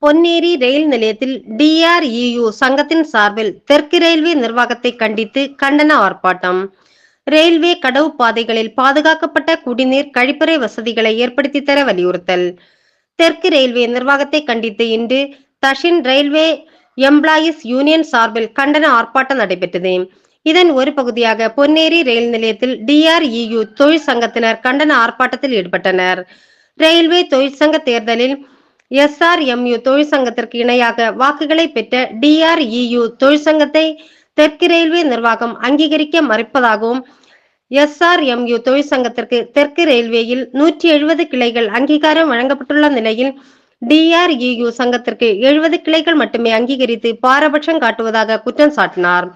பொன்னேரி ரயில் நிலையத்தில் DREU சங்கத்தின் சார்பில் தெற்கு ரயில்வே நிர்வாகத்தை கண்டித்து கண்டன ஆர்ப்பாட்டம். ரயில்வே கடவு பாதைகளில் பாதுகாக்கப்பட்ட குடிநீர் கழிப்பறை வசதிகளை ஏற்படுத்தி தர வலியுறுத்தல். தெற்கு ரயில்வே நிர்வாகத்தை கண்டித்து இன்று தஷின் ரயில்வே எம்ப்ளாயீஸ் யூனியன் சார்பில் கண்டன ஆர்ப்பாட்டம் நடைபெற்றது. இதன் ஒரு பகுதியாக பொன்னேரி ரயில் நிலையத்தில் DREU தொழிற்சங்கத்தினர் கண்டன ஆர்ப்பாட்டத்தில் ஈடுபட்டனர். ரயில்வே தொழிற்சங்க தேர்தலில் SRMU தொழிற்சங்கத்திற்கு இணையாக வாக்குகளை பெற்ற DREU தொழிற்சங்கத்தை தெற்கு ரயில்வே நிர்வாகம் அங்கீகரிக்க மறுப்பதாகவும், SRMU தொழிற்சங்கத்திற்கு தெற்கு ரயில்வேயில் 170 கிளைகள் அங்கீகாரம் வழங்கப்பட்டுள்ள நிலையில் DREU சங்கத்திற்கு 70 கிளைகள் மட்டுமே அங்கீகரித்து பாரபட்சம் காட்டுவதாக குற்றம் சாட்டினார்.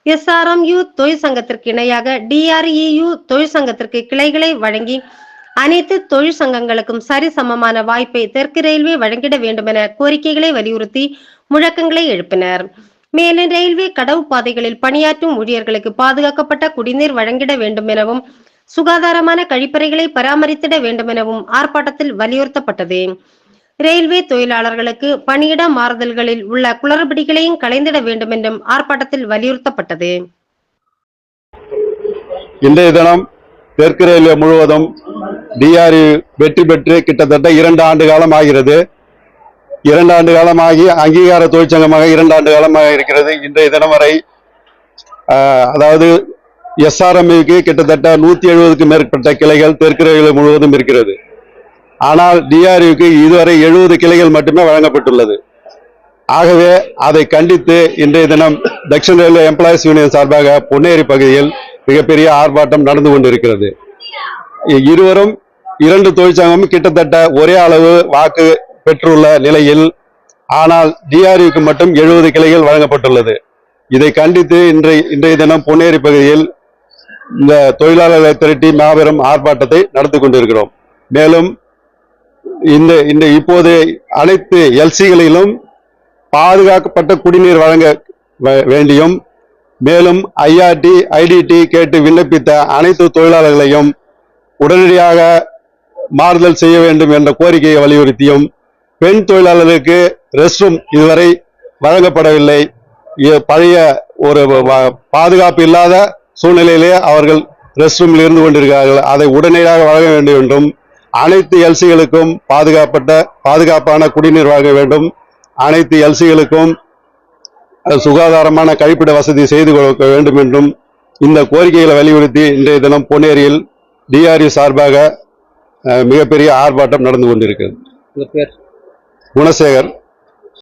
SRMU தொழிற்சங்கத்திற்கு இணையாக DREU தொழிற்சங்கத்திற்கு கிளைகளை வழங்கி அனைத்து தொழிற்சங்கங்களுக்கும் சரிசமமான வாய்ப்பை தெற்கு ரயில்வே வழங்கிட வேண்டுமென கோரிக்கைகளை வலியுறுத்தி முழக்கங்களை எழுப்பினர். மேலும் ரயில்வே கடவு பாதைகளில் பணியாற்றும் ஊழியர்களுக்கு பாதுகாக்கப்பட்ட குடிநீர் வழங்கிட வேண்டும் எனவும், சுகாதாரமான கழிப்பறைகளை பராமரித்திட வேண்டும் எனவும் ஆர்ப்பாட்டத்தில் வலியுறுத்தப்பட்டது. ரயில்வே தொழிலாளர்களுக்கு பணியிட மாறுதல்களில் உள்ள குளறுபடிகளையும் களைந்திட வேண்டும் என்றும் ஆர்ப்பாட்டத்தில் வலியுறுத்தப்பட்டது. இன்றைய தினம் தெற்கு ரயில்வே முழுவதும் DREU வெற்றி பெற்று கிட்டத்தட்ட 2 ஆண்டு காலம் ஆகிறது. 2 ஆண்டு காலமாகி அங்கீகார தொழிற்சங்கமாக 2 ஆண்டு காலமாக இருக்கிறது. இன்றைய தினம் வரை அதாவது SRMUக்கு கிட்டத்தட்ட 170க்கும் மேற்பட்ட கிளைகள் தெற்கு ரயில்வே முழுவதும் இருக்கிறது. ஆனால் DREUக்கு இதுவரை 70 கிளைகள் மட்டுமே வழங்கப்பட்டுள்ளது. ஆகவே அதை கண்டித்து இன்றைய தினம் தக்ஷின் ரயில்வே எம்ப்ளாயீஸ் யூனியன் சார்பாக பொன்னேரி பகுதியில் மிகப்பெரிய ஆர்ப்பாட்டம் நடந்து கொண்டிருக்கிறது. இருவரும் 2 தொழிற்சங்கமும் கிட்டத்தட்ட ஒரே அளவு வாக்கு பெற்றுள்ள நிலையில், ஆனால் DREUக்கு மட்டும் 70 கிளைகள் வழங்கப்பட்டுள்ளது. இதை கண்டித்து இன்றைய தினம் பொன்னேரி பகுதியில் இந்த தொழிலாளர்களை திரட்டி மாபெரும் ஆர்ப்பாட்டத்தை நடத்தி கொண்டிருக்கிறோம். மேலும் இந்த இப்போது அனைத்து LCகளிலும் பாதுகாக்கப்பட்ட குடிநீர் வழங்க வேண்டியும், மேலும் IRT, IDT கேட்டு விண்ணப்பித்த அனைத்து தொழிலாளர்களையும் உடனடியாக மாறுதல் செய்ய வேண்டும் என்ற கோரிக்கையை வலியுறுத்தியும், பெண் தொழிலாளர்களுக்கு ரெஸ்ட் ரூம் இதுவரை வழங்கப்படவில்லை. பழைய ஒரு பாதுகாப்பு இல்லாத சூழ்நிலையிலே அவர்கள் ரெஸ்ட் ரூமில் இருந்து கொண்டிருக்கிறார்கள். அதை உடனடியாக வழங்க வேண்டும் என்றும், அனைத்து LCகளுக்கும் பாதுகாப்பான குடிநீர் வழங்க வேண்டும். அனைத்து LCகளுக்கும் சுகாதாரமான கழிப்பிட வசதி செய்து கொடுக்க வேண்டும் என்றும் இந்த கோரிக்கைகளை வலியுறுத்தி இன்றைய தினம் பொன்னேரியில் DREU சார்பாக மிகப்பெரிய ஆர்ப்பாட்டம் நடந்து கொண்டிருக்கிறது. குணசேகர்.